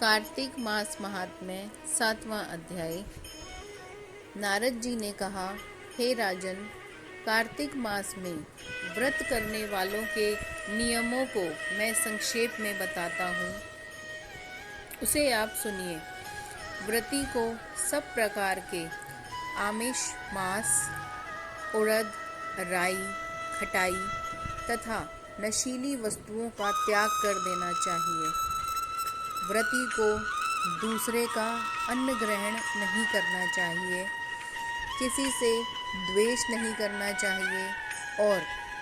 कार्तिक मास महात्म्य 7वां अध्याय। नारद जी ने कहा, हे राजन, कार्तिक मास में व्रत करने वालों के नियमों को मैं संक्षेप में बताता हूँ, उसे आप सुनिए। व्रती को सब प्रकार के आमिष, मांस, उड़द, राई, खटाई तथा नशीली वस्तुओं का त्याग कर देना चाहिए। व्रती को दूसरे का अन्न ग्रहण नहीं करना चाहिए, किसी से द्वेष नहीं करना चाहिए और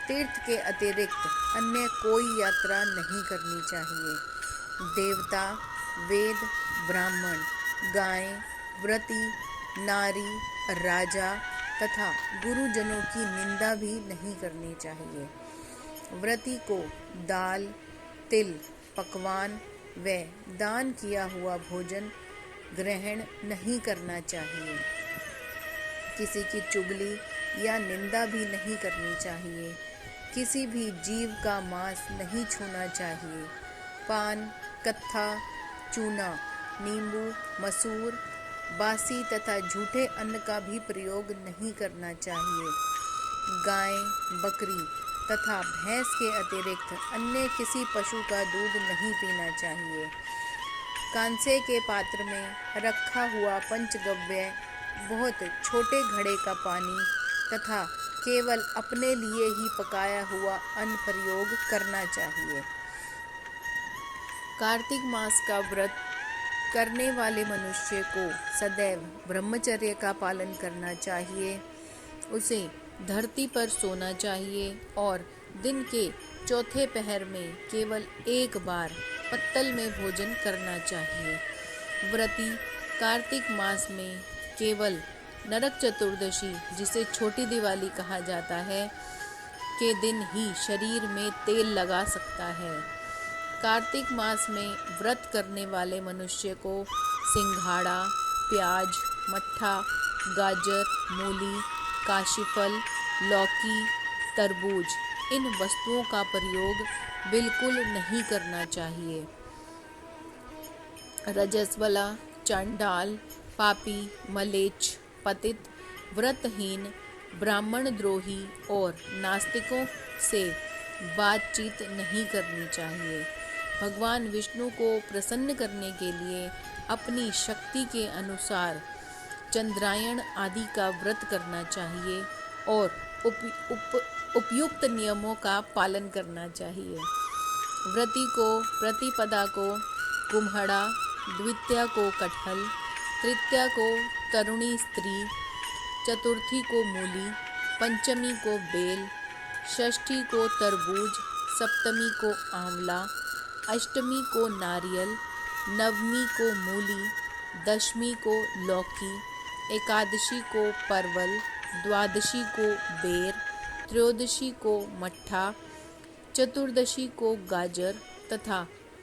तीर्थ के अतिरिक्त अन्य कोई यात्रा नहीं करनी चाहिए। देवता, वेद, ब्राह्मण, गाय, व्रती, नारी, राजा तथा गुरुजनों की निंदा भी नहीं करनी चाहिए। व्रती को दाल, तिल, पकवान व दान किया हुआ भोजन ग्रहण नहीं करना चाहिए। किसी की चुगली या निंदा भी नहीं करनी चाहिए। किसी भी जीव का मांस नहीं छूना चाहिए। पान, कत्था, चूना, नींबू, मसूर, बासी तथा झूठे अन्न का भी प्रयोग नहीं करना चाहिए। गाय, बकरी तथा भैंस के अतिरिक्त अन्य किसी पशु का दूध नहीं पीना चाहिए। कांसे के पात्र में रखा हुआ पंचगव्य, बहुत छोटे घड़े का पानी तथा केवल अपने लिए ही पकाया हुआ अन्न प्रयोग करना चाहिए। कार्तिक मास का व्रत करने वाले मनुष्य को सदैव ब्रह्मचर्य का पालन करना चाहिए। उसे धरती पर सोना चाहिए और दिन के चौथे पहर में केवल एक बार पत्तल में भोजन करना चाहिए। व्रती कार्तिक मास में केवल नरक चतुर्दशी, जिसे छोटी दिवाली कहा जाता है, के दिन ही शरीर में तेल लगा सकता है। कार्तिक मास में व्रत करने वाले मनुष्य को सिंघाड़ा, प्याज, मट्ठा, गाजर, मूली, काशीफल, लौकी, तरबूज, इन वस्तुओं का प्रयोग बिल्कुल नहीं करना चाहिए। रजस्वला, चांडाल, पापी, मलेच्छ, पतित, व्रतहीन, ब्राह्मण द्रोही और नास्तिकों से बातचीत नहीं करनी चाहिए। भगवान विष्णु को प्रसन्न करने के लिए अपनी शक्ति के अनुसार चंद्रायण आदि का व्रत करना चाहिए और उपयुक्त नियमों का पालन करना चाहिए। व्रती को प्रतिपदा को कुम्हड़ा, द्वितीया को कटहल, तृतीया को तरुणी स्त्री, चतुर्थी को मूली, पंचमी को बेल, षष्ठी को तरबूज, सप्तमी को आंवला, अष्टमी को नारियल, नवमी को मूली, दशमी को लौकी, एकादशी को परवल, द्वादशी को बेर, त्रयोदशी को मट्ठा, चतुर्दशी को गाजर तथा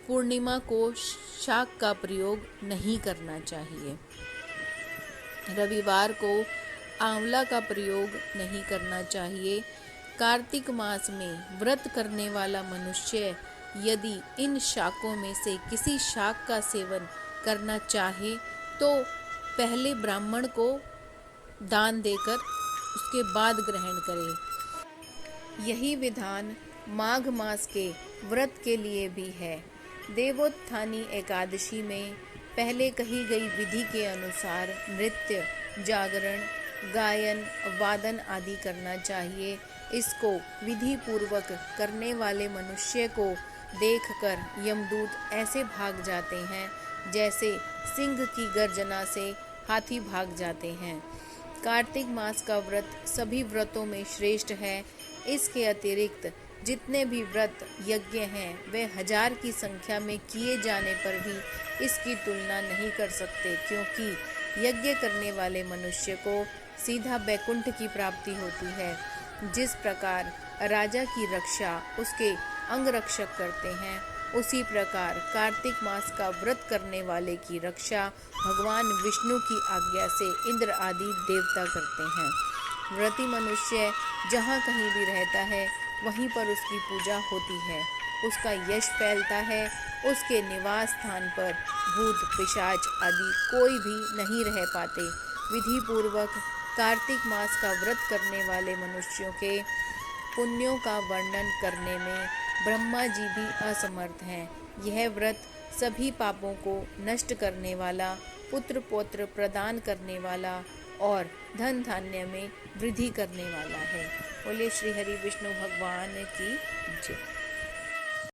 पूर्णिमा को शाक का प्रयोग नहीं करना चाहिए। रविवार को आंवला का प्रयोग नहीं करना चाहिए। कार्तिक मास में व्रत करने वाला मनुष्य यदि इन शाकों में से किसी शाक का सेवन करना चाहे तो पहले ब्राह्मण को दान देकर उसके बाद ग्रहण करे। यही विधान माघ मास के व्रत के लिए भी है। देवोत्थानी एकादशी में पहले कही गई विधि के अनुसार नृत्य, जागरण, गायन, वादन आदि करना चाहिए। इसको विधि पूर्वक करने वाले मनुष्य को देखकर यमदूत ऐसे भाग जाते हैं जैसे सिंह की गर्जना से हाथी भाग जाते हैं। कार्तिक मास का व्रत सभी व्रतों में श्रेष्ठ है। इसके अतिरिक्त जितने भी व्रत यज्ञ हैं वे 1000 की संख्या में किए जाने पर भी इसकी तुलना नहीं कर सकते, क्योंकि यज्ञ करने वाले मनुष्य को सीधा बैकुंठ की प्राप्ति होती है। जिस प्रकार राजा की रक्षा उसके अंगरक्षक करते हैं, उसी प्रकार कार्तिक मास का व्रत करने वाले की रक्षा भगवान विष्णु की आज्ञा से इंद्र आदि देवता करते हैं। व्रती मनुष्य जहाँ कहीं भी रहता है वहीं पर उसकी पूजा होती है। उसका यश फैलता है। उसके निवास स्थान पर भूत पिशाच आदि कोई भी नहीं रह पाते। विधि पूर्वक कार्तिक मास का व्रत करने वाले मनुष्यों के पुण्यों का वर्णन करने में ब्रह्मा जी भी असमर्थ हैं। यह व्रत सभी पापों को नष्ट करने वाला, पुत्र पौत्र प्रदान करने वाला और धन धान्य में वृद्धि करने वाला है। बोले श्री हरि विष्णु भगवान की जय।